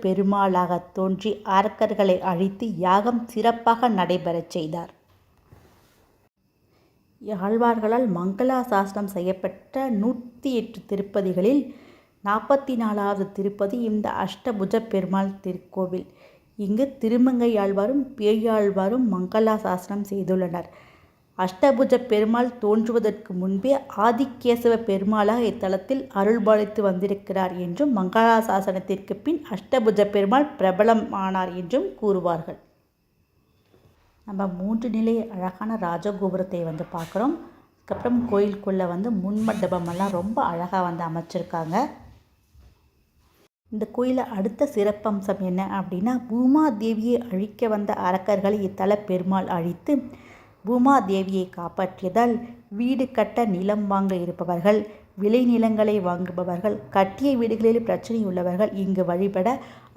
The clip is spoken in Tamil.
பெருமாளாக தோன்றி அரக்கர்களை அழித்து யாகம் சிறப்பாக நடைபெறச் செய்தார். ஆழ்வார்களால் மங்களாசாசனம் செய்யப்பட்ட 108 திருப்பதிகளில் 44வது திருப்பதி இந்த அஷ்டபுஜ பெருமாள் திருக்கோவில். இங்கு திருமங்கையாழ்வாரும் பேயாழ்வாரும் மங்களாசாசனம் செய்துள்ளனர். அஷ்டபுஜ பெருமாள் தோன்றுவதற்கு முன்பே ஆதிகேசவ பெருமாளாக இத்தலத்தில் அருள்பாலித்து வந்திருக்கிறார் என்றும் மங்களாசாசனத்திற்கு பின் அஷ்டபுஜ பெருமாள் பிரபலம் ஆனார் என்றும் கூறுவார்கள். நம்ம 3 நிலை அழகான ராஜகோபுரத்தை பார்க்குறோம். அதுக்கப்புறம் கோயிலுக்குள்ளே முன்மண்டபமெல்லாம் ரொம்ப அழகாக அமைச்சிருக்காங்க. இந்த கோயிலில் அடுத்த சிறப்பம்சம் என்ன அப்படின்னா, பூமாதேவியை அழிக்க வந்த அரக்கர்களை இத்தல பெருமாள் அழித்து பூமாதேவியை காப்பாற்றியதால் வீடு கட்ட நிலம் வாங்க இருப்பவர்கள், விளை நிலங்களை வாங்குபவர்கள், கட்டிய வீடுகளில் பிரச்சனை உள்ளவர்கள் இங்கு வழிபட